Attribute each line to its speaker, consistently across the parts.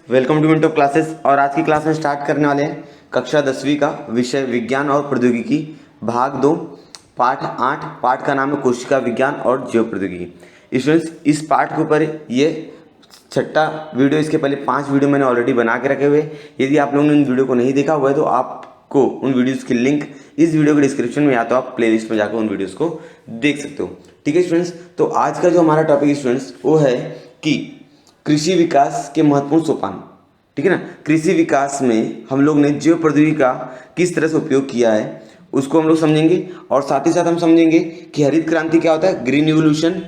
Speaker 1: Welcome to minute of classes. और आज की क्लास में स्टार्ट करने वाले हैं कक्षा 10वीं का विषय विज्ञान और प्रौद्योगिकी भाग 2 पाठ 8। पाठ का नाम है कोशिका विज्ञान और जीव प्रौद्योगिकी। स्टूडेंट्स, इस पाठ के ऊपर ये छठा वीडियो, इसके पहले 5 वीडियो मैंने ऑलरेडी बना के रखे हुए। यदि आप लोगों ने उन वीडियो को नहीं देखा हुआ है तो आपको उन वीडियोज़ की लिंक इस वीडियो के डिस्क्रिप्शन में या तो आप प्लेलिस्ट में जाकर उन वीडियोज़ को देख सकते हो। ठीक है स्टूडेंट्स, तो आज का जो हमारा टॉपिक स्टूडेंट्स वो है कि कृषि विकास के महत्वपूर्ण सोपान। ठीक है ना। कृषि विकास में हम लोग ने जैव प्रौद्योगिकी का किस तरह से उपयोग किया है उसको हम लोग समझेंगे, और साथ ही साथ हम समझेंगे कि हरित क्रांति क्या होता है, ग्रीन रिवोल्यूशन,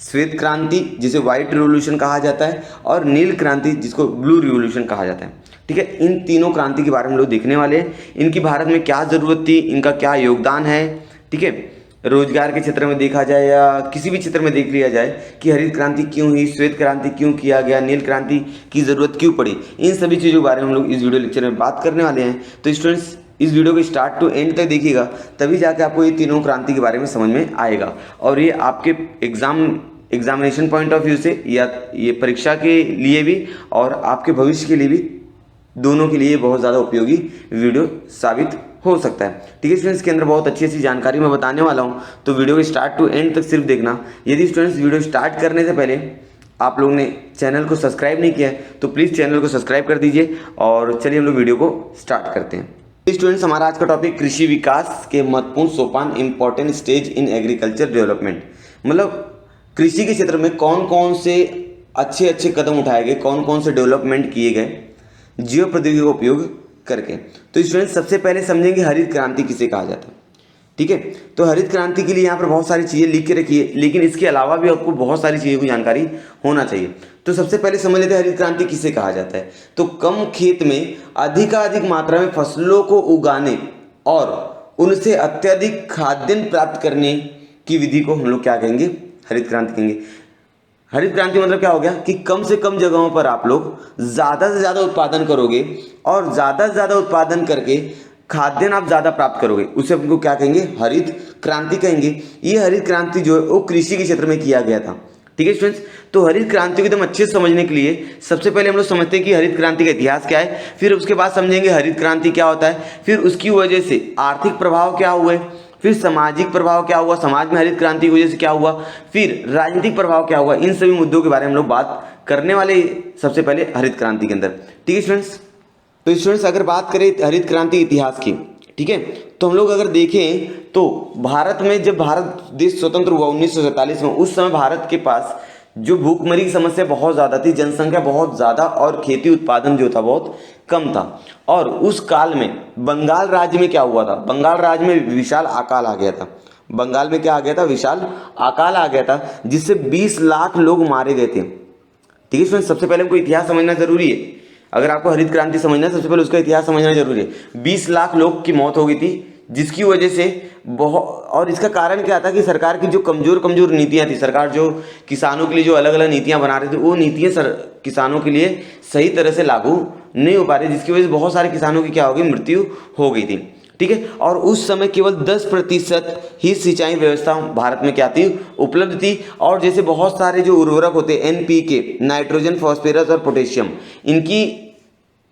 Speaker 1: श्वेत क्रांति जिसे व्हाइट रिवोल्यूशन कहा जाता है, और नील क्रांति जिसको ब्लू रिवोल्यूशन कहा जाता है। ठीक है, इन तीनों क्रांति के बारे में हम लोग देखने वाले हैं। इनकी भारत में क्या ज़रूरत थी, इनका क्या योगदान है। ठीक है, रोजगार के क्षेत्र में देखा जाए या किसी भी क्षेत्र में देख लिया जाए कि हरित क्रांति क्यों हुई, श्वेत क्रांति क्यों किया गया, नील क्रांति की ज़रूरत क्यों पड़ी, इन सभी चीज़ों के बारे में हम लोग इस वीडियो लेक्चर में बात करने वाले हैं। तो स्टूडेंट्स, इस वीडियो को स्टार्ट टू एंड तक देखिएगा, तभी जाके आपको ये तीनों क्रांति के बारे में समझ में आएगा। और ये आपके एग्जामिनेशन पॉइंट ऑफ व्यू से या ये परीक्षा के लिए भी और आपके भविष्य के लिए भी, दोनों के लिए बहुत ज़्यादा उपयोगी वीडियो साबित हो सकता है। ठीक है स्टूडेंट्स, के अंदर बहुत अच्छी अच्छी जानकारी मैं बताने वाला हूँ, तो वीडियो को स्टार्ट टू एंड तक सिर्फ देखना। यदि स्टूडेंट्स वीडियो स्टार्ट करने से पहले आप लोगों ने चैनल को सब्सक्राइब नहीं किया है तो प्लीज़ चैनल को सब्सक्राइब कर दीजिए। और चलिए हम लोग वीडियो को स्टार्ट करते हैं। स्टूडेंट्स, हमारा आज का टॉपिक कृषि विकास के महत्वपूर्ण सोपान, important stage in agriculture development. मतलब कृषि के क्षेत्र में कौन कौन से अच्छे अच्छे कदम उठाए गए, कौन कौन से डेवलपमेंट किए गए जैव प्रौद्योगिकी का उपयोग करके। तो स्टूडेंट्स, सबसे पहले समझेंगे हरित क्रांति किसे कहा जाता है। ठीक है, तो हरित क्रांति के लिए यहाँ पर बहुत सारी चीज़ें लिख के रखिए, लेकिन इसके अलावा भी आपको बहुत सारी चीज़ों की जानकारी होना चाहिए। तो सबसे पहले समझ लेते हैं हरित क्रांति किसे कहा जाता है। तो कम खेत में अधिकाधिक मात्रा में फसलों को उगाने और उनसे अत्यधिक खाद्यान्न प्राप्त करने की विधि को हम लोग क्या कहेंगे, हरित क्रांति कहेंगे। हरित क्रांति मतलब क्या हो गया कि कम से कम जगहों पर आप लोग ज़्यादा से ज़्यादा उत्पादन करोगे और ज़्यादा से ज़्यादा उत्पादन करके खाद्यान्न आप ज़्यादा प्राप्त करोगे, उसे हमको क्या कहेंगे, हरित क्रांति कहेंगे। ये हरित क्रांति जो है वो कृषि के क्षेत्र में किया गया था। ठीक है स्टूडेंट्स, तो हरित क्रांति को एकदम अच्छे से समझने के लिए सबसे पहले हम लोग समझते हैं कि हरित क्रांति का इतिहास क्या है, फिर उसके बाद समझेंगे हरित क्रांति क्या होता है, फिर उसकी वजह से आर्थिक प्रभाव क्या हुए, फिर सामाजिक प्रभाव क्या हुआ, समाज में हरित क्रांति की वजह से क्या हुआ, फिर राजनीतिक प्रभाव क्या हुआ। इन सभी मुद्दों के बारे में हम लोग बात करने वाले सबसे पहले हरित क्रांति के अंदर। ठीक है स्टूडेंट्स, तो स्टूडेंट्स अगर बात करें हरित क्रांति इतिहास की, ठीक है, तो हम लोग अगर देखें तो भारत में जब भारत देश स्वतंत्र हुआ 1947 में, उस समय भारत के पास जो भूखमरी की समस्या बहुत ज़्यादा थी, जनसंख्या बहुत ज़्यादा और खेती उत्पादन जो था बहुत कम था। और उस काल में बंगाल राज्य में क्या हुआ था, बंगाल राज्य में विशाल अकाल आ गया था। बंगाल में क्या आ गया था, विशाल अकाल आ गया था, जिससे 20 लाख लोग मारे गए थे। ठीक है स्टूडेंट, सबसे पहले हमको इतिहास समझना जरूरी है। अगर आपको हरित क्रांति समझना है सबसे पहले उसका इतिहास समझना जरूरी है। 20 लाख लोग की मौत हो गई थी, जिसकी वजह से बहुत, और इसका कारण क्या था कि सरकार की जो कमजोर नीतियां थी, सरकार जो किसानों के लिए जो अलग अलग नीतियां बना रही थी, वो नीतियां किसानों के लिए सही तरह से लागू नहीं हो पा रही, जिसकी वजह से बहुत सारे किसानों की क्या हो गई, मृत्यु हो गई थी। ठीक है, और उस समय केवल 10% ही सिंचाई व्यवस्था भारत में क्या थी, उपलब्ध थी। और जैसे बहुत सारे जो उर्वरक होते हैं, NPK, नाइट्रोजन, फॉस्फोरस और पोटेशियम, इनकी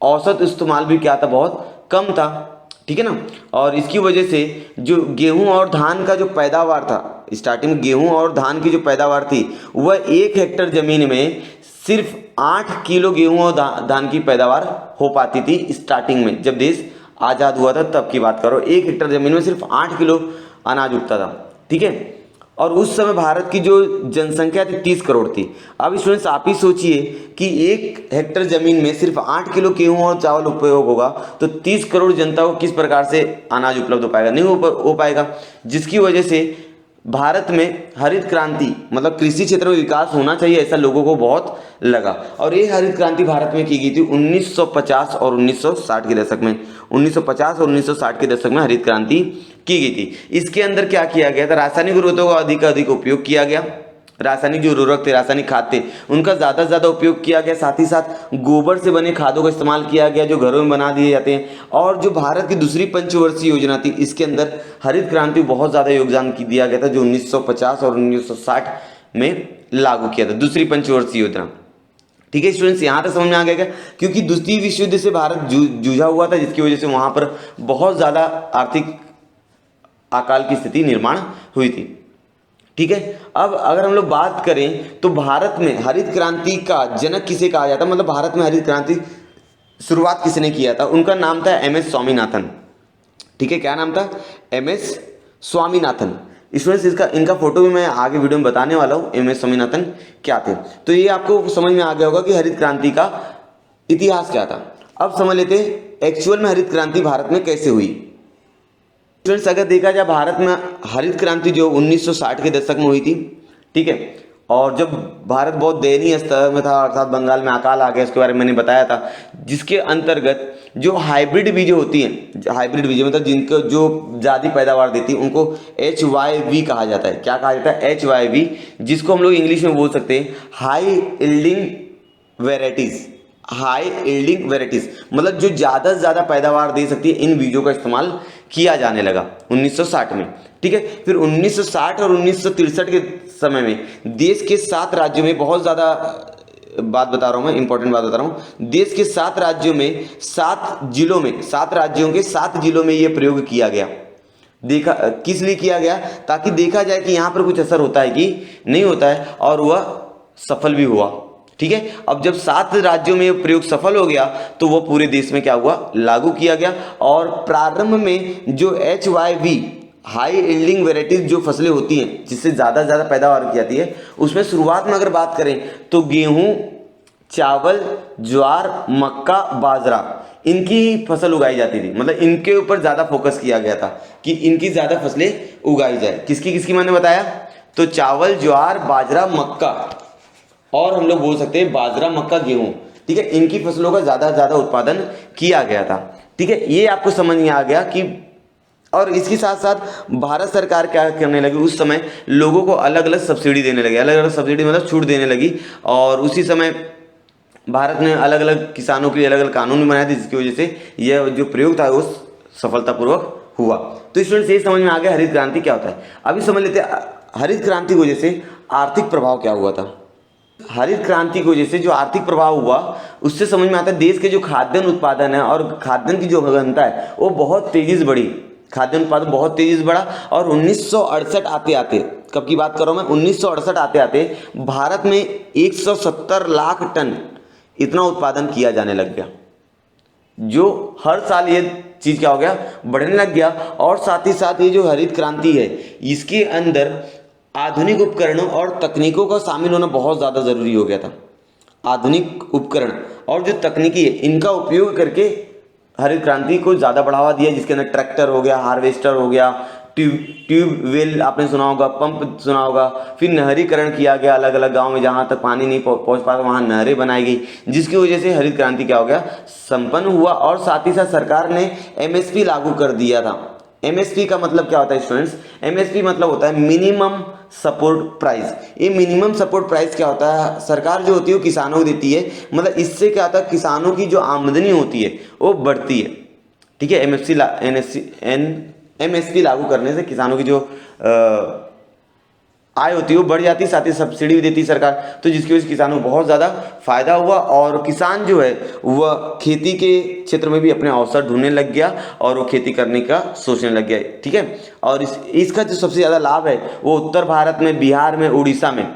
Speaker 1: औसत इस्तेमाल भी क्या था, बहुत कम था। ठीक है ना। और इसकी वजह से जो गेहूं और धान का जो पैदावार था, स्टार्टिंग में गेहूं और धान की जो पैदावार थी, वह 1 हेक्टेयर जमीन में सिर्फ 8 किलो गेहूं और धान की पैदावार हो पाती थी। स्टार्टिंग में जब देश आज़ाद हुआ था तब की बात करो, 1 हेक्टेयर जमीन में सिर्फ 8 किलो अनाज उगता था। ठीक है, और उस समय भारत की जो जनसंख्या थी 30 करोड़ थी। अब स्टूडेंट्स आप ही सोचिए कि 1 हेक्टेयर जमीन में सिर्फ 8 किलो गेहूं और चावल उपयोग होगा, तो 30 करोड़ जनता को किस प्रकार से अनाज उपलब्ध हो पाएगा, नहीं हो पाएगा। जिसकी वजह से भारत में हरित क्रांति मतलब कृषि क्षेत्र में विकास होना चाहिए, ऐसा लोगों को बहुत लगा। और ये हरित क्रांति भारत में की गई थी 1950 और 1960 के दशक में। 1950 और 1960 के दशक में हरित क्रांति की गई थी। इसके अंदर क्या किया गया था, रासायनिक उर्वरकों का अधिक उपयोग किया गया। रासायनिक जो उर्वरक थे, रासायनिक खाद थे, उनका ज़्यादा से ज़्यादा उपयोग किया गया। साथ ही साथ गोबर से बने खादों का इस्तेमाल किया गया जो घरों में बना दिए जाते हैं। और जो भारत की दूसरी पंचवर्षीय योजना थी, इसके अंदर हरित क्रांति बहुत ज़्यादा योगदान दिया गया था, जो 1950 और 1960 में लागू किया था, दूसरी पंचवर्षीय योजना। ठीक है स्टूडेंट्स, यहाँ तक समझ में आ गया क्या? क्योंकि द्वितीय विश्व युद्ध से भारत जूझा हुआ था, जिसकी वजह से वहाँ पर बहुत ज़्यादा आर्थिक अकाल की स्थिति निर्माण हुई थी। ठीक है, अब अगर हम लोग बात करें तो भारत में हरित क्रांति का जनक किसे कहा जाता है, मतलब भारत में हरित क्रांति शुरुआत किसने किया था? उनका नाम था एमएस स्वामीनाथन। ठीक है, क्या नाम था? एमएस स्वामीनाथन। स्टूडेंट्स इनका फोटो भी मैं आगे वीडियो में बताने वाला हूँ, एमएस स्वामीनाथन क्या थे। तो ये आपको समझ में आ गया होगा कि हरित क्रांति का इतिहास क्या था। अब समझ लेते हैं एक्चुअल में हरित क्रांति भारत में कैसे हुई। स्टूडेंट्स अगर देखा जाए भारत में हरित क्रांति जो 1960 के दशक में हुई थी, ठीक है, और जब भारत बहुत दयनीय स्तर में था, अर्थात बंगाल में अकाल आ गया, इसके बारे में मैंने बताया था, जिसके अंतर्गत जो हाइब्रिड बीजें होती हैं, हाइब्रिड बीजें मतलब जिनको जो ज़्यादा पैदावार देती है, उनको HYV कहा जाता है। क्या कहा जाता है? HYV, जिसको हम लोग इंग्लिश में बोल सकते हैं high yielding varieties. High yielding varieties मतलब जो ज़्यादा से ज़्यादा पैदावार दे सकती है, इन बीजों का इस्तेमाल किया जाने लगा 1960 में। ठीक है, फिर 1960 और 1963 के समय में देश के 7 राज्यों में, बहुत ज़्यादा बात बता रहा हूँ मैं, इंपॉर्टेंट बात बता रहा हूँ, देश के 7 राज्यों में 7 जिलों में 7 राज्यों के 7 जिलों में यह प्रयोग किया गया। देखा किस लिए किया गया? ताकि देखा जाए कि यहाँ पर कुछ असर होता है कि नहीं होता है, और वह सफल भी हुआ। ठीक है, अब जब 7 राज्यों में प्रयोग सफल हो गया तो वह पूरे देश में क्या हुआ? लागू किया गया। और प्रारंभ में जो HYV हाई यील्डिंग वेराइटीज जो फसलें होती हैं, जिससे ज़्यादा से ज़्यादा पैदावार की जाती है, उसमें शुरुआत में अगर बात करें तो गेहूं, चावल, ज्वार, मक्का, बाजरा, इनकी फसल उगाई जाती थी। मतलब इनके ऊपर ज़्यादा फोकस किया गया था कि इनकी ज़्यादा फसलें उगाई जाए। किसकी मैंने बताया? तो चावल, ज्वार, बाजरा, मक्का, और हम लोग बोल सकते हैं बाजरा, मक्का, गेहूं। ठीक है, इनकी फसलों का ज़्यादा से ज़्यादा उत्पादन किया गया था। ठीक है, ये आपको समझ में आ गया कि, और इसके साथ साथ भारत सरकार क्या करने लगी उस समय, लोगों को अलग अलग सब्सिडी देने लगी, अलग अलग सब्सिडी मतलब छूट देने लगी। और उसी समय भारत ने अलग अलग किसानों के लिए अलग अलग कानून बनाए थे, जिसकी वजह से यह जो प्रयोग था वो सफलतापूर्वक हुआ। तो स्टूडेंट्स ये समझ में आ गया हरित क्रांति क्या होता है। अभी समझ लेते हैं हरित क्रांति की वजह से आर्थिक प्रभाव क्या हुआ था। हरित क्रांति की वजह से जो आर्थिक प्रभाव हुआ, उससे समझ में आता है देश के जो खाद्यान्न उत्पादन है और खाद्यान्न की जो घनता है वो बहुत तेजी से बढ़ी। खाद्यान्न उत्पादन बहुत तेजी से बढ़ा, और 1968 आते आते, कब की बात कर रहा हूँ मैं, 1968 आते आते भारत में 170 लाख टन इतना उत्पादन किया जाने लग गया। जो हर साल ये चीज़ क्या हो गया? बढ़ने लग गया। और साथ ही साथ ये जो हरित क्रांति है, इसके अंदर आधुनिक उपकरणों और तकनीकों का शामिल होना बहुत ज़्यादा ज़रूरी हो गया था। आधुनिक उपकरण और जो तकनीकी है, इनका उपयोग करके हरित क्रांति को ज़्यादा बढ़ावा दिया, जिसके अंदर ट्रैक्टर हो गया, हार्वेस्टर हो गया, ट्यूबवेल आपने सुना होगा, पंप सुना होगा। फिर नहरीकरण किया गया, अलग अलग गांव में जहां तक पानी नहीं पहुंच पाता वहां नहरें बनाई गई, जिसकी वजह से हरित क्रांति क्या हो गया? संपन्न हुआ। और साथ ही साथ सरकार ने MSP लागू कर दिया था। MSP का मतलब क्या होता है स्टूडेंट्स? MSP मतलब होता है मिनिमम सपोर्ट प्राइस। ये मिनिमम सपोर्ट प्राइस क्या होता है? सरकार जो होती है वो किसानों को देती है। मतलब इससे क्या होता है? किसानों की जो आमदनी होती है वो बढ़ती है। ठीक है, MSP लागू करने से किसानों की जो आय होती है वो बढ़ जाती है, साथ ही सब्सिडी भी देती है सरकार, तो जिसकी वजह से किसानों को बहुत ज़्यादा फायदा हुआ। और किसान जो है वह खेती के क्षेत्र में भी अपने अवसर ढूंढने लग गया और वो खेती करने का सोचने लग गया। ठीक है, और इसका जो सबसे ज़्यादा लाभ है वो उत्तर भारत में, बिहार में, उड़ीसा में,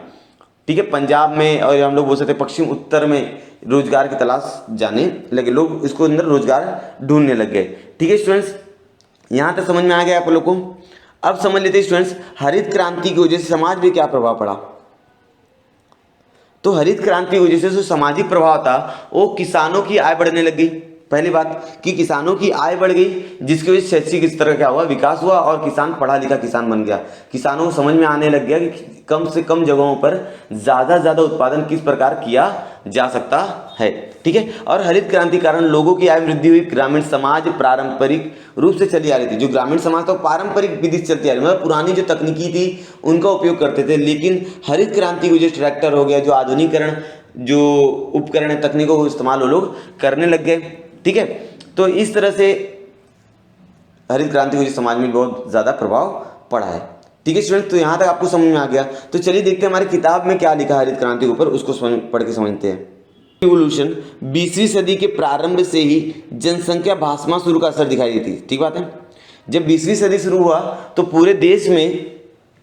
Speaker 1: ठीक है, पंजाब में, और हम लोग बोल सकते हैं पश्चिम उत्तर में रोजगार की तलाश जाने लगे। लोग इसको अंदर रोजगार ढूंढने लग गए। ठीक है स्टूडेंट्स, यहाँ तक समझ में आ गया आप लोग को। अब समझ लेते हैं स्टूडेंट्स हरित क्रांति की वजह से समाज पे क्या प्रभाव पड़ा। तो हरित क्रांति की वजह से जो सामाजिक प्रभाव था वो किसानों की आय बढ़ने लग गई। पहली बात कि किसानों की आय बढ़ गई, जिसकी वजह से शैक्षिक स्तर का क्या हुआ? विकास हुआ, और किसान पढ़ा लिखा किसान बन गया। किसानों को समझ में आने लग गया कि कम से कम जगहों पर ज़्यादा से ज़्यादा उत्पादन किस प्रकार किया जा सकता है। ठीक है, और हरित क्रांति कारण लोगों की आय वृद्धि हुई। ग्रामीण समाज पारंपरिक रूप से चली आ रही थी। जो ग्रामीण समाज था पारंपरिक विधि से चलती आ रही, मतलब पुरानी जो तकनीकी थी उनका उपयोग करते थे। लेकिन हरित क्रांति की वजह से ट्रैक्टर हो गया, जो आधुनिकीकरण, जो उपकरण है, तकनीकों को इस्तेमाल वो लोग करने लग गए। ठीक है, तो इस तरह से हरित क्रांति की वजह से समाज में बहुत ज़्यादा प्रभाव पड़ा है। ठीक है स्टूडेंट, तो यहाँ तक आपको समझ में आ गया। तो चलिए देखते हैं हमारी किताब में क्या लिखा है हरित क्रांति के ऊपर, उसको पढ़ के समझते हैं। रिवोल्यूशन 20वीं सदी के प्रारंभ से ही जनसंख्या भाषमासुर का असर दिखाई देती है। ठीक बात है। जब 20वीं सदी शुरू हुआ तो पूरे देश में,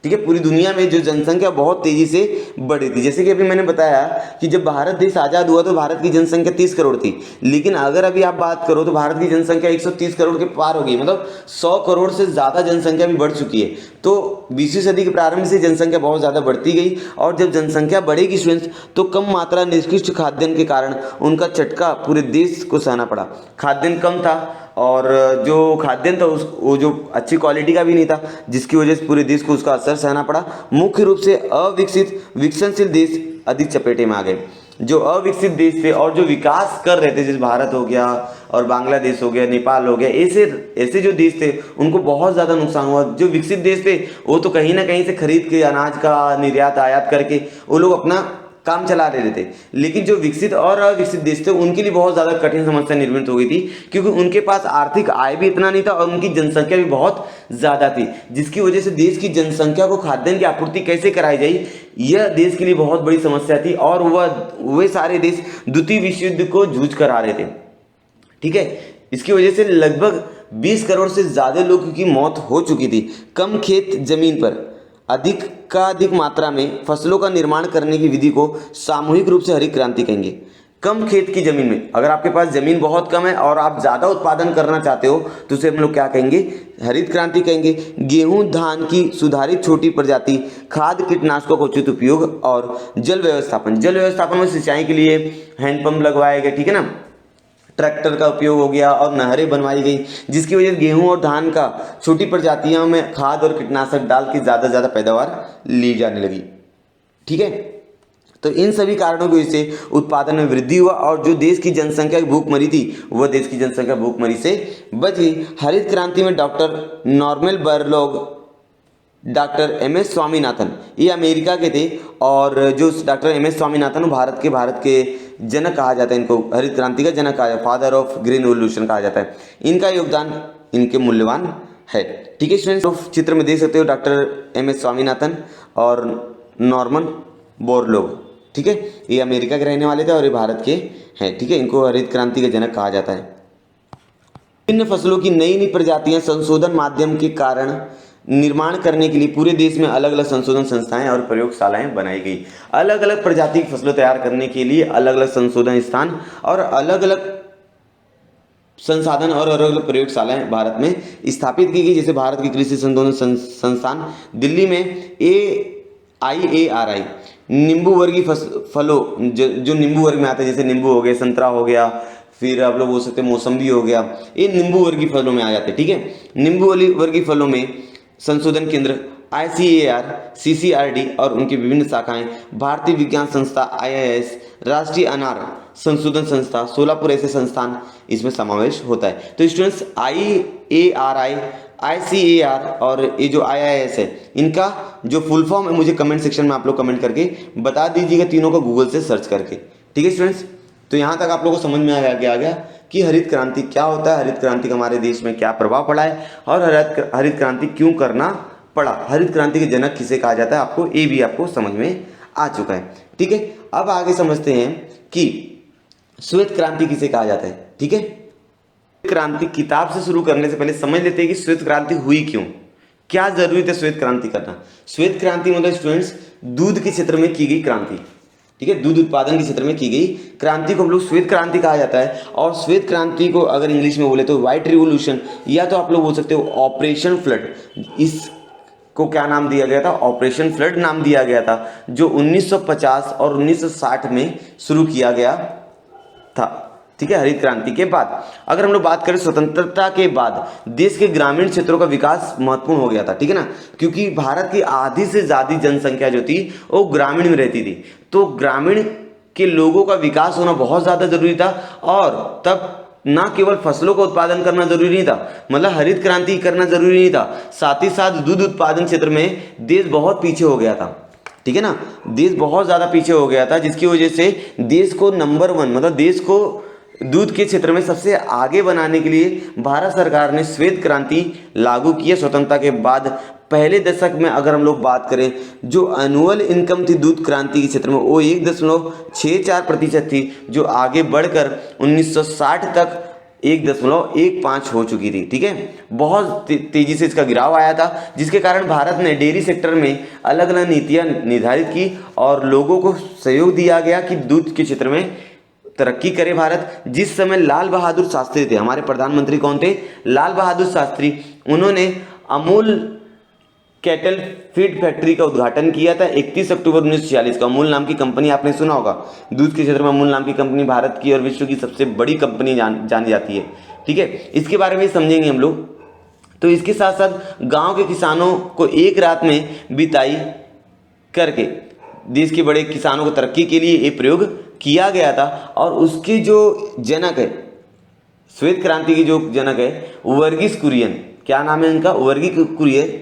Speaker 1: ठीक है, पूरी दुनिया में जो जनसंख्या बहुत तेजी से बढ़ रही थी। जैसे कि अभी मैंने बताया कि जब भारत देश आज़ाद हुआ तो भारत की जनसंख्या 30 करोड़ थी, लेकिन अगर अभी आप बात करो तो भारत की जनसंख्या 130 करोड़ के पार हो गई, मतलब 100 करोड़ से ज़्यादा जनसंख्या भी बढ़ चुकी है। तो 20वीं सदी के प्रारंभ से जनसंख्या बहुत ज़्यादा बढ़ती गई, और जब जनसंख्या बढ़ेगी स्टूडेंट्स तो कम मात्रा निष्कृष्ट खाद्यान्न के कारण उनका झटका पूरे देश को सहना पड़ा। खाद्यान्न कम था, और जो खाद्यान्न था वो जो अच्छी क्वालिटी का भी नहीं था, जिसकी वजह से पूरे देश को उसका असर सहना पड़ा। मुख्य रूप से अविकसित विकसनशील देश अधिक चपेटे में आ गए। जो अविकसित देश थे और जो विकास कर रहे थे, जैसे भारत हो गया और बांग्लादेश हो गया, नेपाल हो गया, ऐसे जो देश थे उनको बहुत ज़्यादा नुकसान हुआ। जो विकसित देश थे वो तो कहीं ना कहीं से खरीद के अनाज का निर्यात आयात करके वो लोग अपना काम चला रहे थे, लेकिन जो विकसित और अविकसित देश थे उनके लिए बहुत ज़्यादा कठिन समस्या निर्मित हो गई थी, क्योंकि उनके पास आर्थिक आय भी इतना नहीं था और उनकी जनसंख्या भी बहुत ज़्यादा थी, जिसकी वजह से देश की जनसंख्या को खाद्यान्न की आपूर्ति कैसे कराई जाए, यह देश के लिए बहुत बड़ी समस्या थी। और वे सारे देश द्वितीय विश्व युद्ध को जूझ कर आ रहे थे। ठीक है, इसकी वजह से लगभग 20 करोड़ से ज़्यादा लोगों की मौत हो चुकी थी। कम खेत जमीन पर अधिक मात्रा में फसलों का निर्माण करने की विधि को सामूहिक रूप से हरित क्रांति कहेंगे। कम खेत की जमीन में, अगर आपके पास जमीन बहुत कम है और आप ज़्यादा उत्पादन करना चाहते हो तो उसे हम लोग क्या कहेंगे, हरित क्रांति कहेंगे। गेहूं धान की सुधारित छोटी प्रजाति, खाद कीटनाशकों का उचित उपयोग और जल व्यवस्थापन में सिंचाई के लिए हैंडपंप लगवाए गए, ठीक है ना, ट्रैक्टर का उपयोग हो गया और नहरें बनवाई गई, जिसकी वजह से गेहूं और धान का छोटी प्रजातियों में खाद और कीटनाशक डाल के ज़्यादा पैदावार ली जाने लगी। ठीक है, तो इन सभी कारणों की वजह से उत्पादन में वृद्धि हुआ और जो देश की जनसंख्या भूखमरी थी वह देश की जनसंख्या भूखमरी से बच गई। हरित क्रांति में doctor Norman Borlaug, doctor M S. Swaminathan, ये अमेरिका के थे, और जो डॉक्टर एम.एस. स्वामीनाथन भारत के जनक कहा जाता है, इनको हरित क्रांति का जनक कहा जाता है, फादर ऑफ ग्रीन रिवॉल्यूशन कहा जाता है। इनका योगदान इनके मूल्यवान है। ठीक है स्टूडेंट्स, चित्र में देख सकते हो डॉक्टर एम.एस. स्वामीनाथन और नॉर्मन बोरलॉग। ठीक है, ये अमेरिका के रहने वाले थे और ये भारत के हैं। ठीक है, इनको हरित क्रांति का जनक कहा जाता है। विभिन्न फसलों की नई प्रजातियां संशोधन माध्यम के कारण निर्माण करने के लिए पूरे देश में अलग अलग संशोधन संस्थाएं और प्रयोगशालाएं बनाई गई। अलग अलग प्रजाति की फसलों तैयार करने के लिए अलग अलग संशोधन स्थान और अलग अलग संसाधन और अलग अलग प्रयोगशालाएं भारत में स्थापित की गई। जैसे भारत की कृषि संशोधन संस्थान दिल्ली में AIARI नींबू वर्गीय फलों, जो नींबू वर्ग में आते हैं, जैसे नींबू हो गया, संतरा हो गया, फिर आप लोग बोल सकते हैं मौसम्बी हो गया, ये नींबू वर्गीय फलों में आ जाते हैं। ठीक है, नींबू वर्गीय फलों में संशोधन केंद्र ICAR, CCRD और उनकी विभिन्न शाखाएं, भारतीय विज्ञान संस्था IIS, राष्ट्रीय अनार संशोधन संस्था, सोलापुर, ऐसे संस्थान इसमें समावेश होता है। तो स्टूडेंट्स IARI, ICAR और ये जो IIS है, इनका जो फुल फॉर्म है मुझे कमेंट सेक्शन में आप लोग कमेंट करके बता दीजिएगा, तीनों को गूगल से सर्च करके। ठीक है स्टूडेंट्स, तो यहाँ तक आप लोगों को समझ में आ गया कि हरित क्रांति क्या होता है, हरित क्रांति का हमारे देश में क्या प्रभाव पड़ा है और हरित क्रांति क्यों करना पड़ा, हरित क्रांति के जनक किसे कहा जाता है, आपको ये भी आपको समझ में आ चुका है। ठीक है, अब आगे समझते हैं कि श्वेत क्रांति किसे कहा जाता है। ठीक है, क्रांति किताब से शुरू करने से पहले समझ लेते हैं कि श्वेत क्रांति हुई क्यों, क्या जरूरी है श्वेत क्रांति करना। श्वेत क्रांति मतलब स्टूडेंट्स दूध के क्षेत्र में की गई क्रांति। ठीक है, दूध उत्पादन के क्षेत्र में की गई क्रांति को हम लोग श्वेत क्रांति कहा जाता है। और श्वेत क्रांति को अगर इंग्लिश में बोले तो व्हाइट रिवॉल्यूशन, या तो आप लोग बोल सकते हो ऑपरेशन फ्लड। इसको क्या नाम दिया गया था, ऑपरेशन फ्लड नाम दिया गया था, जो 1950 और 1960 में शुरू किया गया था। ठीक है, हरित क्रांति के बाद अगर हम लोग बात करें स्वतंत्रता के बाद देश के ग्रामीण क्षेत्रों का विकास महत्वपूर्ण हो गया था। ठीक है ना, क्योंकि भारत की आधी से ज्यादा जनसंख्या जो थी वो ग्रामीण में रहती थी, तो ग्रामीण के लोगों का विकास होना बहुत ज्यादा जरूरी था। और तब ना केवल फसलों का उत्पादन करना जरूरी नहीं था, मतलब हरित क्रांति करना जरूरी नहीं था, साथ ही साथ दूध उत्पादन क्षेत्र में देश बहुत पीछे हो गया था। ठीक है ना, देश बहुत ज्यादा पीछे हो गया था, जिसकी वजह से देश को नंबर 1 मतलब देश को दूध के क्षेत्र में सबसे आगे बनाने के लिए भारत सरकार ने श्वेत क्रांति लागू किया। स्वतंत्रता के बाद पहले दशक में अगर हम लोग बात करें, जो एनुअल इनकम थी दूध क्रांति के क्षेत्र में वो 1.64% थी, जो आगे बढ़कर 1960 तक 1.15 हो चुकी थी। ठीक है, बहुत तेजी से इसका गिराव आया था, जिसके कारण भारत ने डेयरी सेक्टर में अलग अलग नीतियां निर्धारित की और लोगों को सहयोग दिया गया कि दूध के क्षेत्र में तरक्की करे भारत। जिस समय लाल बहादुर शास्त्री थे, हमारे प्रधानमंत्री कौन थे? लाल बहादुर शास्त्री। उन्होंने अमूल कैटल फीड फैक्ट्री का उद्घाटन किया था 31 अक्टूबर 1946 का। अमूल नाम की कंपनी आपने सुना होगा, दूध के क्षेत्र में अमूल नाम की कंपनी भारत की और विश्व की सबसे बड़ी कंपनी जानी जाती है। ठीक है, इसके बारे में समझेंगे हम लोग। तो इसके साथ साथ गांव के किसानों को एक रात में बिताई करके देश के बड़े किसानों को तरक्की के लिए ये प्रयोग किया गया था। और उसके जो जनक है, श्वेत क्रांति के जो जनक है वर्गीस कुरियन, क्या नाम है उनका? वर्गीस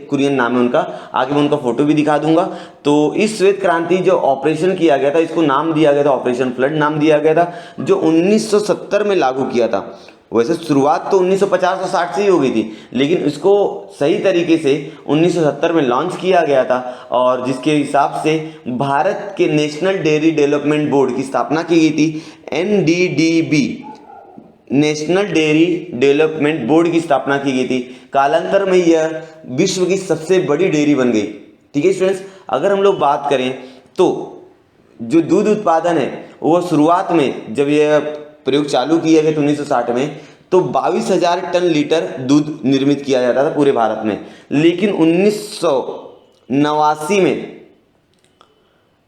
Speaker 1: कुरियन नाम है उनका। आगे मैं उनका फोटो भी दिखा दूंगा। तो इस श्वेत क्रांति जो ऑपरेशन किया गया था, इसको नाम दिया गया था ऑपरेशन फ्लड नाम दिया गया था, जो 1970 में लागू किया था। वैसे शुरुआत तो 1950 और 60 से ही हो गई थी, लेकिन इसको सही तरीके से 1970 में लॉन्च किया गया था, और जिसके हिसाब से भारत के नेशनल डेयरी डेवलपमेंट बोर्ड की स्थापना की गई थी। NDDB, national dairy development board की स्थापना की गई थी। कालांतर में यह विश्व की सबसे बड़ी डेयरी बन गई। ठीक है स्टूडेंट्स, अगर हम लोग बात करें तो जो दूध उत्पादन है वो शुरुआत में जब यह प्रयोग चालू किया गया था 1960 में, तो 22,000 टन लीटर दूध निर्मित किया जाता था पूरे भारत में। लेकिन 1989 में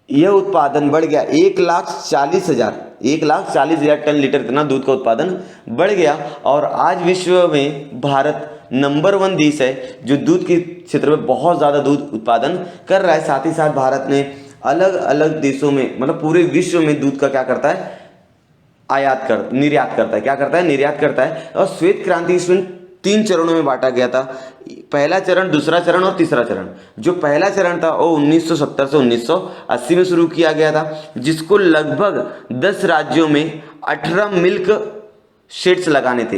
Speaker 1: यह उत्पादन बढ़ गया 1,40,000 टन लीटर, इतना दूध का उत्पादन बढ़ गया। और आज विश्व में भारत नंबर 1 देश है जो दूध के क्षेत्र में बहुत ज़्यादा दूध उत्पादन कर रहा है। साथ ही साथ भारत ने अलग अलग देशों में, मतलब पूरे विश्व में दूध का क्या करता है? निर्यात करता है। क्या करता है? निर्यात करता है। और श्वेत क्रांति इसमें 3 चरणों में बांटा गया था। पहला चरण, दूसरा चरण और तीसरा चरण। जो पहला चरण था वो 1970 से 1980 में शुरू किया गया था, जिसको लगभग 10 राज्यों में 18 मिल्क शेड्स लगाने थे।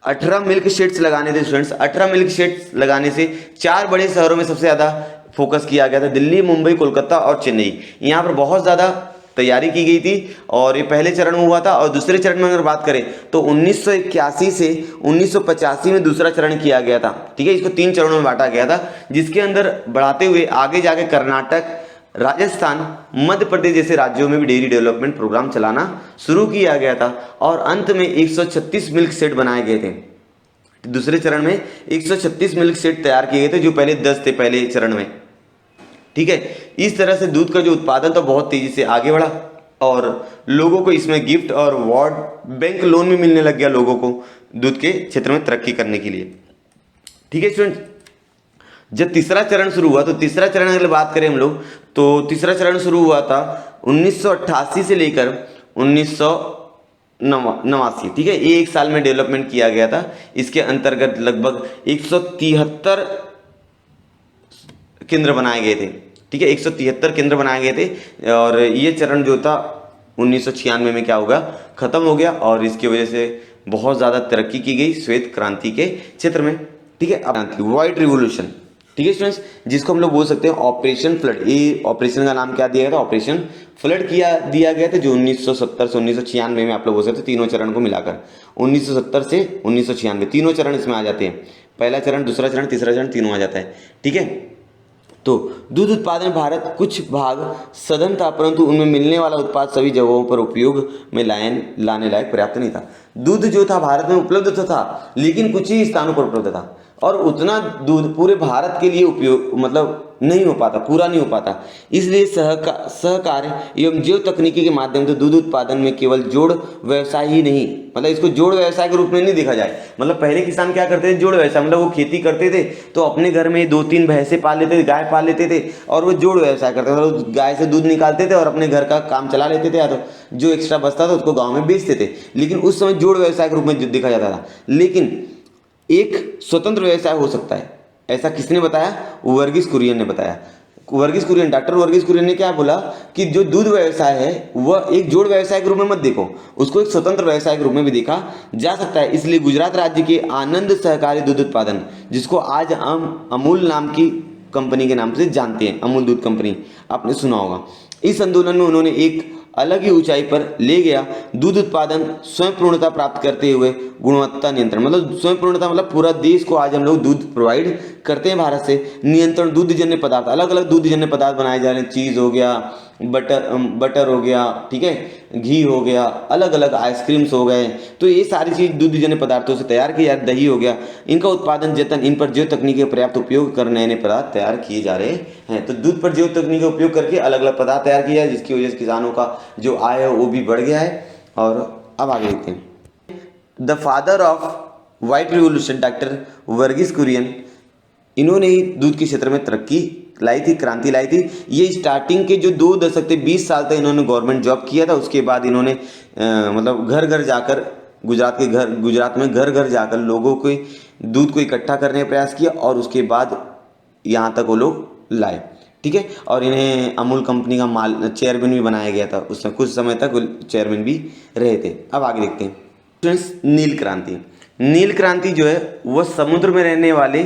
Speaker 1: 18 मिल्क शेड्स लगाने थे स्टूडेंट्स। 18 मिल्क शेड्स लगाने से 4 बड़े शहरों में सबसे ज़्यादा फोकस किया गया था, दिल्ली, मुंबई, कोलकाता और चेन्नई। यहाँ पर बहुत ज़्यादा तैयारी की गई थी और ये पहले चरण में हुआ था। और दूसरे चरण में अगर बात करें तो 1981 से 1985 में दूसरा चरण किया गया था। ठीक है, इसको 3 चरणों में बांटा गया था, जिसके अंदर बढ़ाते हुए आगे जाके कर्नाटक, राजस्थान, मध्य प्रदेश जैसे राज्यों में भी डेयरी डेवलपमेंट प्रोग्राम चलाना शुरू किया गया था। और अंत में 136 मिल्क शेड बनाए गए थे। दूसरे चरण में 136 मिल्क शेड तैयार किए गए थे, जो पहले 10 थे पहले चरण में। ठीक है, इस तरह से दूध का जो उत्पादन तो बहुत तेजी से आगे बढ़ा और लोगों को इसमें गिफ्ट और वार्ड बैंक लोन भी मिलने लग गया लोगों को दूध के क्षेत्र में तरक्की करने के लिए। ठीक है स्टूडेंट, जब तीसरा चरण शुरू हुआ, तो तीसरा चरण अगर बात करें हम लोग, तो तीसरा चरण शुरू हुआ था 1988 से लेकर 1989। ठीक है, ये 1 साल में डेवलपमेंट किया गया था। इसके अंतर्गत लगभग 173 केंद्र बनाए गए थे। ठीक है, 173 केंद्र बनाए गए थे। और ये चरण जो था 1996 में क्या होगा? खत्म हो गया। और इसकी वजह से बहुत ज़्यादा तरक्की की गई श्वेत क्रांति के क्षेत्र में। ठीक है, व्हाइट रिवोल्यूशन। ठीक है स्टूडेंट्स, जिसको हम लोग बोल सकते हैं ऑपरेशन फ्लड। ये ऑपरेशन का नाम क्या दिया गया था? ऑपरेशन फ्लड दिया गया था, जो 1970 से 1996 में आप लोग बोल सकते हैं, तीनों चरण को मिलाकर 1970 से 1996 तीनों चरण इसमें आ जाते हैं। पहला चरण, दूसरा चरण, तीसरा चरण, तीनों आ जाता है। ठीक है, तो दूध उत्पादन भारत कुछ भाग सघन था, परंतु उनमें मिलने वाला उत्पाद सभी जगहों पर उपयोग में लाने लायक पर्याप्त नहीं था। दूध जो था भारत में उपलब्ध था, लेकिन कुछ ही स्थानों पर उपलब्ध था और उतना दूध पूरे भारत के लिए उपयोग मतलब नहीं हो पाता, पूरा नहीं हो पाता। इसलिए सहकार एवं जैव तकनीकी के माध्यम से दूध उत्पादन में केवल जोड़ व्यवसाय ही नहीं, मतलब इसको जोड़ व्यवसाय के रूप में नहीं देखा जाए। मतलब पहले किसान क्या करते थे? जोड़ व्यवसाय, मतलब वो खेती करते थे तो अपने घर में 2-3 भैंसे पाल लेते थे, गाय पाल लेते थे और वो जोड़ व्यवसाय करते थे। मतलब गाय से दूध निकालते थे और अपने घर का काम चला लेते थे, या तो जो एक्स्ट्रा बचता था उसको गाँव में बेचते थे। लेकिन उस समय जोड़ व्यवसाय के रूप में देखा जाता था। लेकिन एक स्वतंत्र व्यवसाय हो सकता है, ऐसा किसने बताया? वर्गीस कुरियन ने बताया। वर्गीस कुरियन, डॉक्टर वर्गीस कुरियन ने क्या बोला कि जो दूध व्यवसाय है वह एक जोड़ व्यवसाय के रूप में मत देखो, उसको एक स्वतंत्र व्यवसाय के रूप में भी देखा जा सकता है। इसलिए गुजरात राज्य के आनंद सहकारी दूध उत्पादन, जिसको आज हम अमूल नाम की कंपनी के नाम से जानते हैं, अमूल दूध कंपनी, आपने सुना होगा, इस आंदोलन में उन्होंने एक अलग ही ऊंचाई पर ले गया। दूध उत्पादन स्वयं पूर्णता प्राप्त करते हुए गुणवत्ता नियंत्रण, मतलब स्वयं पूर्णता मतलब पूरा देश को आज हम लोग दूध प्रोवाइड करते हैं भारत से। नियंत्रण, दूधजन्य पदार्थ, अलग अलग दूधजन्य पदार्थ बनाए जा रहे हैं, चीज़ हो गया, बटर हो गया, ठीक है, घी हो गया, अलग अलग आइसक्रीम्स हो गए, तो ये सारी चीज़ दूधजन्य पदार्थों से तैयार की जा, दही हो गया, इनका उत्पादन जतन, इन पर जैव तकनीक का पर्याप्त उपयोग कर नए नए पदार्थ तैयार किए जा रहे हैं। तो दूध पर जैव तकनीक का उपयोग करके अलग अलग पदार्थ तैयार किया है, जिसकी वजह से किसानों का जो आय है वो भी बढ़ गया है। और अब आगे देखते हैं। The father of white revolution, doctor Verghese Kurien, इन्होंने ही दूध के क्षेत्र में तरक्की लाई थी, क्रांति लाई थी। ये स्टार्टिंग के जो 2 दशक थे, 20 साल तक इन्होंने गवर्नमेंट जॉब किया था। उसके बाद इन्होंने मतलब घर घर जाकर, गुजरात में घर घर जाकर लोगों के दूध को इकट्ठा करने का प्रयास किया और उसके बाद यहाँ तक वो लोग लाए, ठीक है। और इन्हें अमूल कंपनी का चेयरमैन भी बनाया गया था, उसमें कुछ समय तक वो चेयरमैन भी रहे थे। अब आगे देखते हैं फ्रेंड्स, नील क्रांति। नील क्रांति जो है वह समुद्र में रहने वाले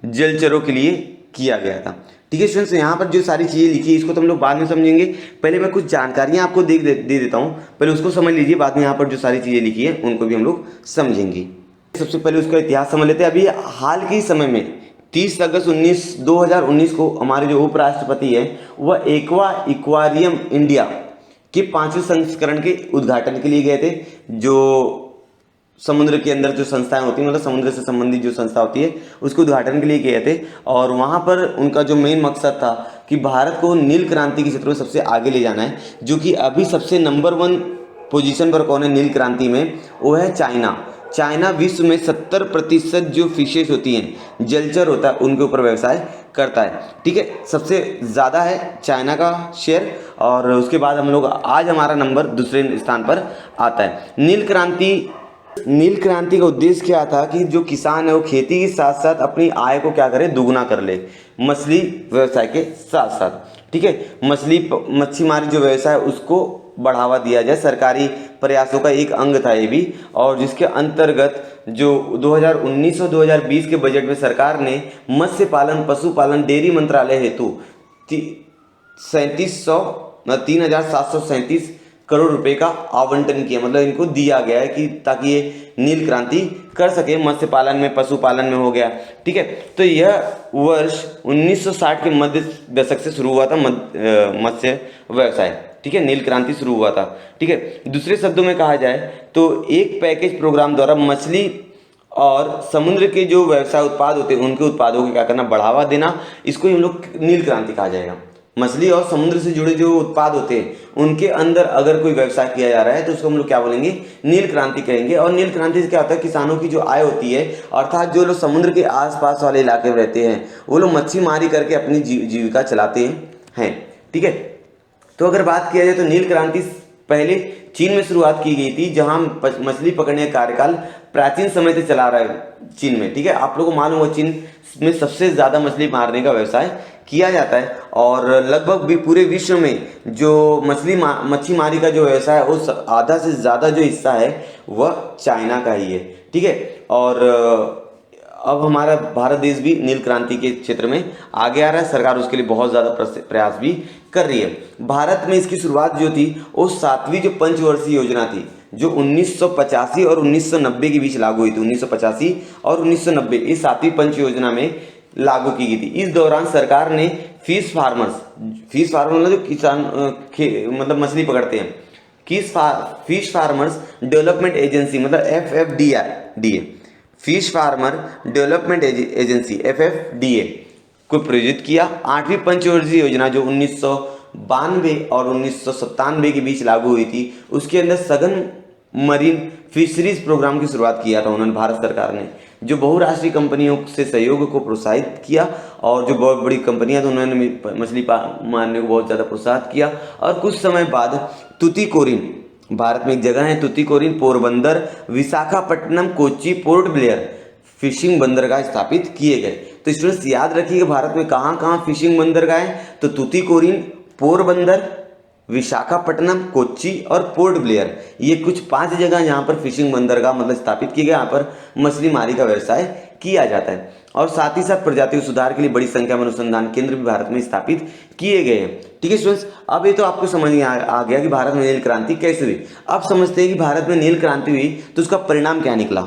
Speaker 1: जलचरों के लिए किया गया था, ठीक है स्टूडेंट्स। यहाँ पर जो सारी चीज़ें लिखी है इसको तो हम लोग बाद में समझेंगे, पहले मैं कुछ जानकारियाँ आपको दे देता हूँ, पहले उसको समझ लीजिए, बाद में यहाँ पर जो सारी चीज़ें लिखी है उनको भी हम लोग समझेंगे। सबसे पहले उसका इतिहास समझ लेते हैं। अभी हाल के समय में 30 अगस्त 2019 को हमारे जो उपराष्ट्रपति है वह एक्वा एक्वारियम इंडिया के 5वें संस्करण के उद्घाटन के लिए गए थे। जो समुद्र के अंदर जो संस्थाएं होती हैं, मतलब समुद्र से संबंधित जो संस्था होती है, उसके उद्घाटन के लिए गए थे। और वहाँ पर उनका जो मेन मकसद था कि भारत को नील क्रांति के क्षेत्र में सबसे आगे ले जाना है। जो कि अभी सबसे नंबर 1 पोजीशन पर कौन है नील क्रांति में, वो है चाइना। चाइना विश्व में 70% जो फिशेज होती हैं, जलचर होता है, उनके ऊपर व्यवसाय करता है, ठीक है। सबसे ज़्यादा है चाइना का शेयर, और उसके बाद हम लोग आज हमारा नंबर दूसरे स्थान पर आता है। नील क्रांति का उद्देश्य क्या था कि जो किसान है वो खेती के साथ साथ अपनी आय को क्या करे, दुगना कर ले, मछली व्यवसाय के साथ साथ, ठीक है। मच्छीमारी जो व्यवसाय है उसको बढ़ावा दिया जाए, सरकारी प्रयासों का एक अंग था ये भी। और जिसके अंतर्गत जो 2019 और 2020 के बजट में सरकार ने मत्स्य पालन, पशुपालन, डेयरी मंत्रालय हेतु 3,737 करोड़ रुपए का आवंटन किया, मतलब इनको दिया गया है कि ताकि ये नील क्रांति कर सके, मत्स्य पालन में, पशुपालन में हो गया, ठीक है। तो यह वर्ष 1960 के मध्य दशक से शुरू हुआ था मत्स्य व्यवसाय, ठीक है, नील क्रांति शुरू हुआ था, ठीक है। दूसरे शब्दों में कहा जाए तो एक पैकेज प्रोग्राम द्वारा मछली और समुद्र के जो व्यवसाय उत्पाद होते हैं उनके उत्पादों को क्या करना, बढ़ावा देना, इसको हम लोग नील क्रांति कहा जाएगा। मछली और समुद्र से जुड़े जो उत्पाद होते हैं उनके अंदर अगर कोई व्यवसाय किया जा रहा है तो उसको हम लोग क्या बोलेंगे, नील क्रांति कहेंगे। और नील क्रांति से क्या होता है, किसानों की जो आय होती है, अर्थात जो लोग समुद्र के आसपास वाले इलाके में रहते हैं वो लोग मच्छी मारी करके अपनी जीविका चलाते हैं, ठीक है। तो अगर बात किया जाए तो नील क्रांति पहले चीन में शुरुआत की गई थी, जहां मछली पकड़ने का कार्यकाल प्राचीन समय से चला रहा है चीन में, ठीक है। आप लोगों को मालूम होगा चीन में सबसे ज़्यादा मछली मारने का व्यवसाय किया जाता है, और लगभग भी पूरे विश्व में जो मच्छी मारी का जो व्यवसाय है उस आधा से ज़्यादा जो हिस्सा है वह चाइना का ही है, ठीक है। और अब हमारा भारत देश भी नील क्रांति के क्षेत्र में आगे आ रहा है, सरकार उसके लिए बहुत ज़्यादा प्रयास भी कर रही है। भारत में इसकी शुरुआत जो थी वो 7वीं जो पंचवर्षीय योजना थी, जो 1985 और 1990 के बीच लागू हुई थी। 1985 और 1990 इस 7वीं पंच योजना में लागू की गई थी। इस दौरान सरकार ने फिश फार्मर मतलब जो किसान मतलब मछली पकड़ते हैं, फिश फार्मर्स डेवलपमेंट एजेंसी मतलब FFDA, fish farmer development agency FFDA को प्रायोजित किया। 8वीं पंचवर्षीय योजना जो 1992 और 1997 के बीच लागू हुई थी, उसके अंदर सघन मरीन फिशरीज प्रोग्राम की शुरुआत किया था उन्होंने, भारत सरकार ने, जो बहुराष्ट्रीय कंपनियों से सहयोग को प्रोत्साहित किया। और जो बहुत बड़ी कंपनियां थी उन्होंने मछली मारने को बहुत ज़्यादा प्रोत्साहित किया। और कुछ समय बाद तुतीकोरिन, भारत में एक जगह है Tuticorin, Porbandar, Visakhapatnam, Kochi, port Blair fishing बंदरगाह स्थापित किए गए। तो तो स्टूडेंट्स याद रखिए भारत में कहाँ कहाँ फिशिंग बंदरगाह है, तो तूतीकोरिन, पोरबंदर, विशाखापट्टनम, कोच्चि और पोर्ट ब्लेयर, ये कुछ 5 जगह यहाँ पर फिशिंग बंदरगाह मतलब स्थापित किए गए, यहाँ पर मछली मारी का व्यवसाय किया जाता है। और साथ ही साथ प्रजातियों सुधार के लिए बड़ी संख्या में अनुसंधान केंद्र भी भारत में स्थापित किए गए हैं। ठीक है स्टूडेंट्स, अब ये तो आपको समझ में आ गया कि भारत में नील क्रांति कैसे हुई। अब समझते हैं कि भारत में नील क्रांति हुई तो उसका परिणाम क्या निकला।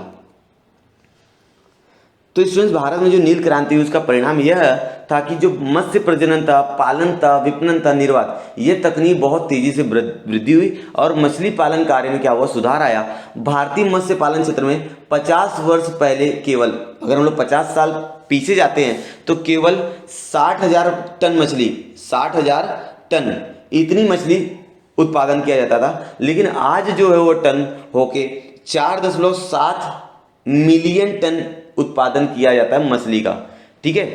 Speaker 1: तो स्टूडेंट्स, भारत में जो नील क्रांति हुई उसका परिणाम यह था कि जो मत्स्य प्रजनन था, पालन था, विपणन था, निर्वात, ये तकनीक बहुत तेजी से वृद्धि हुई और मछली पालन कार्य में क्या हुआ, सुधार आया। भारतीय मत्स्य पालन क्षेत्र में 50 वर्ष पहले केवल, अगर हम लोग 50 साल पीछे जाते हैं तो केवल 60,000 टन मछली, 60,000 टन इतनी मछली उत्पादन किया जाता था। लेकिन आज जो है वो टन होके 4.7 मिलियन टन उत्पादन किया जाता है मछली का। ठीक है,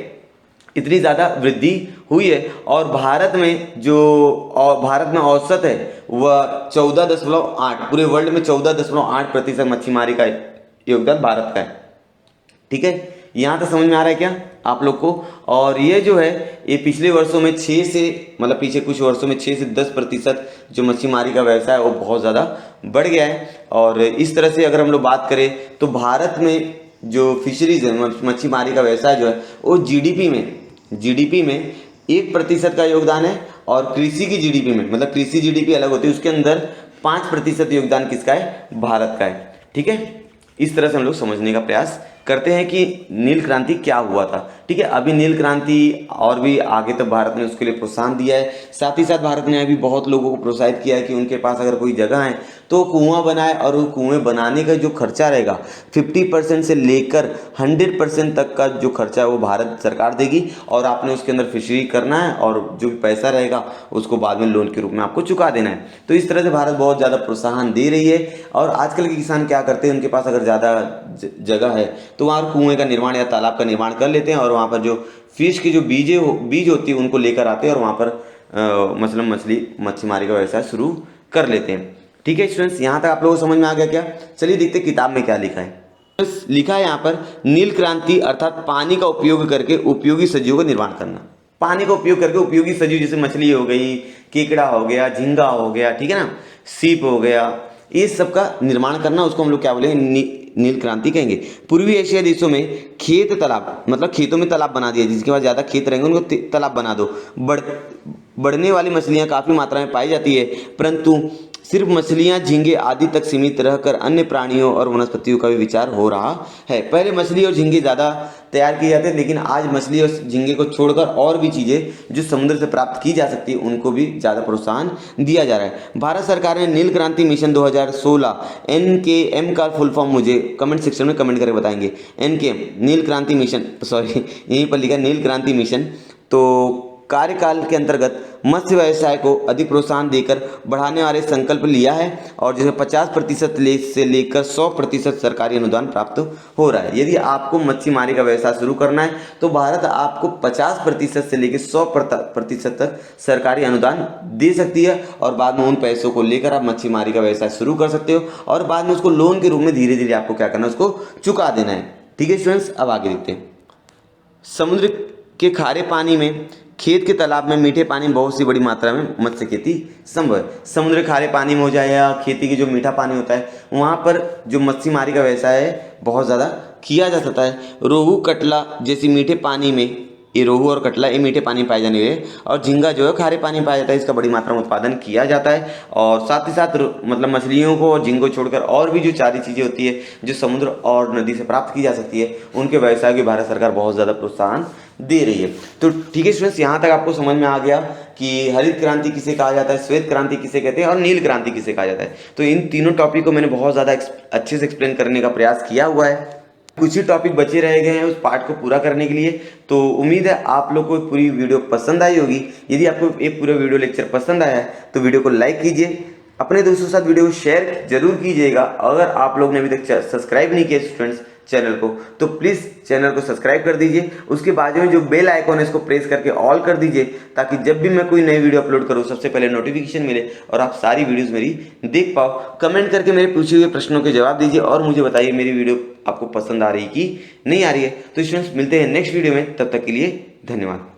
Speaker 1: इतनी ज़्यादा वृद्धि हुई है। और भारत में औसत है वह 14.8, पूरे वर्ल्ड में 14.8% मच्छीमारी का योगदान भारत का है। ठीक है, यहाँ तक समझ में आ रहा है क्या आप लोग को। और ये जो है ये पिछले वर्षों में 6 से मतलब पीछे कुछ वर्षों में 6 से 10% जो मच्छीमारी का व्यवसाय है वो बहुत ज़्यादा बढ़ गया है। और इस तरह से अगर हम लोग बात करें तो भारत में जो फिशरीज है, मच्छीमारी का व्यवसाय जो है वो जीडीपी में 1% का योगदान है। और कृषि की जीडीपी में, मतलब कृषि जीडीपी अलग होती है, उसके अंदर 5% योगदान किसका है, भारत का है। ठीक है, इस तरह से हम लोग समझने का प्रयास करते हैं कि नील क्रांति क्या हुआ था। ठीक है, अभी नील क्रांति और भी आगे तक भारत ने उसके लिए प्रोत्साहन दिया है। साथ ही साथ भारत ने अभी बहुत लोगों को प्रोत्साहित किया है कि उनके पास अगर कोई जगह है तो कुआं बनाए, और वो कुएं बनाने का जो खर्चा रहेगा 50% से लेकर 100% तक का जो खर्चा है वो भारत सरकार देगी, और आपने उसके अंदर फिशरी करना है और जो भी पैसा रहेगा उसको बाद में लोन के रूप में आपको चुका देना है। तो इस तरह से भारत बहुत ज़्यादा प्रोत्साहन दे रही है। और आजकल के किसान क्या करते हैं, उनके पास अगर ज़्यादा जगह है तो वहाँ कुएं का निर्माण या तालाब का निर्माण कर लेते हैं, और वहाँ पर जो फिश की जो बीज होती है उनको लेकर आते हैं और वहाँ पर मच्छीमारी का व्यवसाय शुरू कर लेते हैं। ठीक है स्टूडेंट्स, यहाँ तक आप लोगों को समझ में आ गया क्या। चलिए देखते हैं किताब में क्या लिखा है। लिखा है यहाँ पर, नील क्रांति अर्थात पानी का उपयोग करके उपयोगी सजीवों का निर्माण करना। पानी का उपयोग करके उपयोगी सजीव जैसे मछली हो गई, केकड़ा हो गया, झींगा हो गया, ठीक है ना, सीप हो गया, ये सब का निर्माण करना, उसको हम लोग क्या बोलेंगे, नील क्रांति कहेंगे। पूर्वी एशिया देशों में खेत तालाब, मतलब खेतों में तालाब बना दिया, जिसके पास ज़्यादा खेत रहेंगे उनको तालाब बना दो। बढ़ने वाली मछलियाँ काफ़ी मात्रा में पाई जाती है, परंतु सिर्फ मछलियाँ, झींगे आदि तक सीमित रहकर अन्य प्राणियों और वनस्पतियों का भी विचार हो रहा है। पहले मछली और झींगे ज़्यादा तैयार किए जाते हैं, लेकिन आज मछली और झींगे को छोड़कर और भी चीज़ें जो समुद्र से प्राप्त की जा सकती है उनको भी ज़्यादा प्रोत्साहन दिया जा रहा है। भारत सरकार ने नील क्रांति मिशन 2016 NKM का फुल फॉर्म मुझे कमेंट सेक्शन में कमेंट करके बताएंगे। NKM नील क्रांति मिशन, सॉरी यहीं पर लिखा नील क्रांति मिशन, तो कार्यकाल के अंतर्गत मत्स्य व्यवसाय को अधिक प्रोत्साहन देकर बढ़ाने वाले संकल्प लिया है, और जिसमें 50% से लेकर 100% सरकारी अनुदान प्राप्त हो रहा है। यदि आपको मच्छीमारी का व्यवसाय शुरू करना है तो भारत आपको 50% से लेकर 100% तक सरकारी अनुदान दे सकती है, और बाद में उन पैसों को लेकर आप मच्छीमारी का व्यवसाय शुरू कर सकते हो, और बाद में उसको लोन के रूप में धीरे धीरे आपको क्या करना है, उसको चुका देना है। ठीक है स्टूडेंट्स, अब आगे देखते हैं। समुद्र के खारे पानी में, खेत के तालाब में, मीठे पानी में बहुत सी बड़ी मात्रा में मत्स्य खेती संभव है। समुद्र खारे पानी में हो जाए या खेती की जो मीठा पानी होता है वहाँ पर जो मच्छीमारी का व्यवसाय है बहुत ज़्यादा किया जा सकता है। रोहू, कटला जैसी मीठे पानी में, ये रोहू और कटला ये मीठे पानी में पाए जाने वाले, और झींगा जो है खारे पानी में पाया जाता है, इसका बड़ी मात्रा में उत्पादन किया जाता है। और साथ ही साथ मतलब मछलियों को और झींगों छोड़कर और भी जो सारी चीज़ें होती है जो समुद्र और नदी से प्राप्त की जा सकती है, उनके व्यवसाय की भारत सरकार बहुत ज़्यादा प्रोत्साहन दे रही है। तो ठीक है स्टूडेंट्स, यहाँ तक आपको समझ में आ गया कि हरित क्रांति किसे कहा जाता है, श्वेत क्रांति किसे कहते हैं, और नील क्रांति किसे कहा जाता है। तो इन तीनों टॉपिक को मैंने बहुत ज़्यादा अच्छे से एक्सप्लेन करने का प्रयास किया हुआ है। कुछ ही टॉपिक बचे रह गए हैं उस पार्ट को पूरा करने के लिए। तो उम्मीद है आप लोग को पूरी वीडियो पसंद आई होगी। यदि आपको ये पूरा वीडियो लेक्चर पसंद आया है तो वीडियो को लाइक कीजिए, अपने दोस्तों के साथ वीडियो को शेयर जरूर कीजिएगा। अगर आप लोग ने अभी तक सब्सक्राइब नहीं किया स्टूडेंट्स चैनल को। तो प्लीज़ चैनल को सब्सक्राइब कर दीजिए, उसके बाजू में जो बेल आइकॉन है इसको प्रेस करके ऑल कर दीजिए, ताकि जब भी मैं कोई नई वीडियो अपलोड करूँ सबसे पहले नोटिफिकेशन मिले और आप सारी वीडियोस मेरी देख पाओ। कमेंट करके मेरे पूछे हुए प्रश्नों के जवाब दीजिए और मुझे बताइए मेरी वीडियो आपको पसंद आ रही है कि नहीं आ रही है। तो स्टूडेंट्स मिलते हैं नेक्स्ट वीडियो में, तब तक के लिए धन्यवाद।